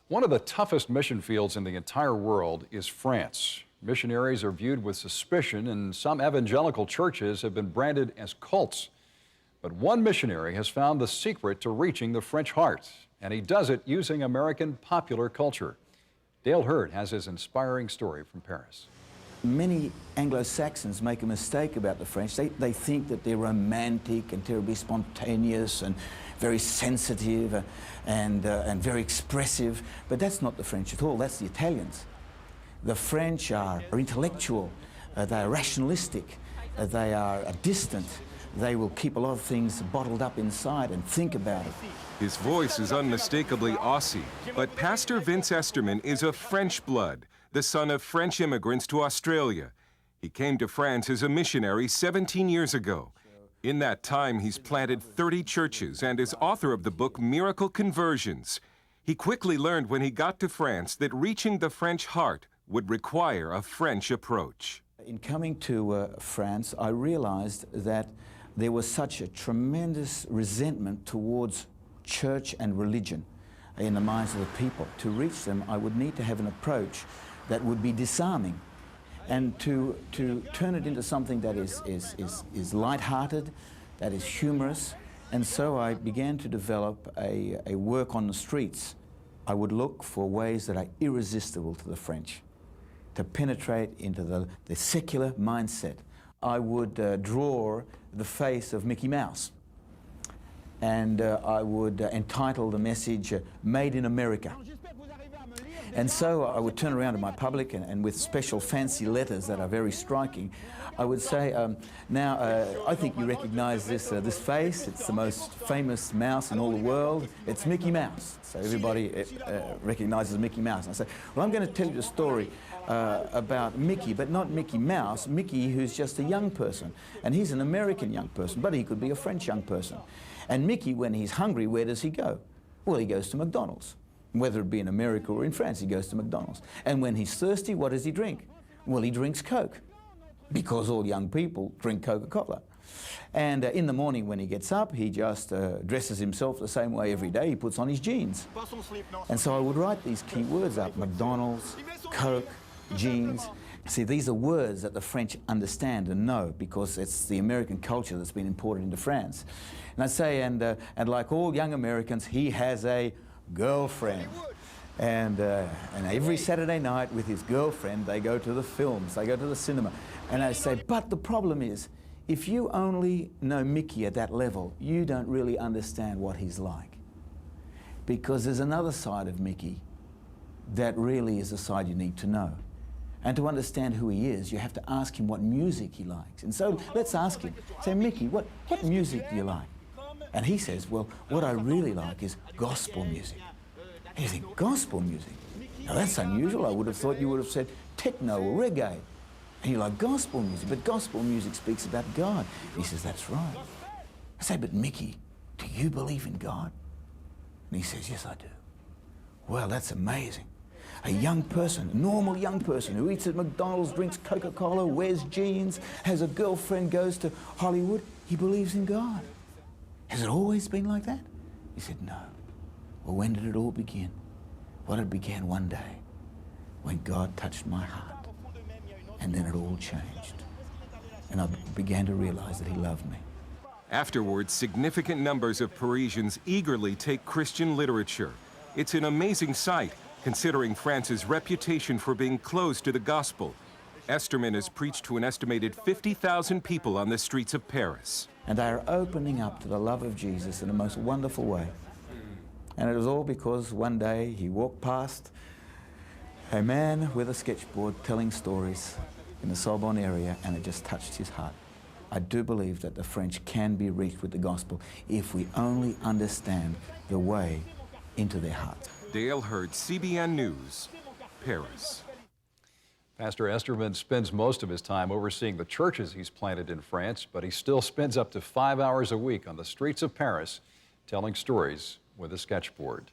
One of the toughest mission fields in the entire world is France. Missionaries are viewed with suspicion, and some evangelical churches have been branded as cults. But one missionary has found the secret to reaching the French heart, and he does it using American popular culture. Dale Hurd has his inspiring story from Paris. Many Anglo-Saxons make a mistake about the French. They think that they're romantic and terribly spontaneous and very sensitive and very expressive, but that's not the French at all, that's the Italians. The French are intellectual, they are rationalistic, they are distant, they will keep a lot of things bottled up inside and think about it. His voice is unmistakably Aussie, but Pastor Vince Esterman is of French blood, the son of French immigrants to Australia. He came to France as a missionary 17 years ago. In that time, he's planted 30 churches and is author of the book Miracle Conversions. He quickly learned when he got to France that reaching the French heart would require a French approach. In coming to France, I realized that there was such a tremendous resentment towards church and religion in the minds of the people. To reach them, I would need to have an approach that would be disarming, and to turn it into something that is light-hearted, that is humorous. And so I began to develop a work on the streets. I would look for ways that are irresistible to the French, to penetrate into the secular mindset. I would draw the face of Mickey Mouse, and I would entitle the message, Made in America. And so I would turn around to my public and with special fancy letters that are very striking, I would say, I think you recognize this face. It's the most famous mouse in all the world. It's Mickey Mouse. So everybody recognizes Mickey Mouse. And I say, well, I'm going to tell you a story about Mickey, but not Mickey Mouse, Mickey who's just a young person. And he's an American young person, but he could be a French young person. And Mickey, when he's hungry, where does he go? Well, he goes to McDonald's. Whether it be in America or in France, he goes to McDonald's. And when he's thirsty, what does he drink? Well, he drinks Coke, because all young people drink Coca-Cola. And in the morning when he gets up, he just dresses himself the same way every day. He puts on his jeans. And so I would write these key words up: McDonald's, Coke, jeans. See, these are words that the French understand and know, because it's the American culture that's been imported into France. And I say, and like all young Americans, he has a girlfriend. And every Saturday night with his girlfriend, they go to the films, they go to the cinema. And I say, but the problem is, if you only know Mickey at that level, you don't really understand what he's like. Because there's another side of Mickey that really is the side you need to know. And to understand who he is, you have to ask him what music he likes. And so let's ask him, say, Mickey, what music do you like? And he says, well, what I really like is gospel music. And you think, gospel music? Now that's unusual. I would have thought you would have said techno or reggae. And you're like, gospel music? But gospel music speaks about God. He says, that's right. I say, but Mickey, do you believe in God? And he says, yes, I do. Well, that's amazing. A young person, a normal young person who eats at McDonald's, drinks Coca-Cola, wears jeans, has a girlfriend, goes to Hollywood, he believes in God. Has it always been like that? He said, no. Well, when did it all begin? Well, it began one day when God touched my heart, and then it all changed. And I began to realize that he loved me. Afterwards, significant numbers of Parisians eagerly take Christian literature. It's an amazing sight, considering France's reputation for being closed to the gospel. Esterman has preached to an estimated 50,000 people on the streets of Paris. And they are opening up to the love of Jesus in the most wonderful way. And it was all because one day he walked past a man with a sketchboard telling stories in the Sorbonne area, and it just touched his heart. I do believe that the French can be reached with the gospel if we only understand the way into their hearts. Dale Hurd, CBN News, Paris. Pastor Esterman spends most of his time overseeing the churches he's planted in France, but he still spends up to 5 hours a week on the streets of Paris telling stories with a sketchboard.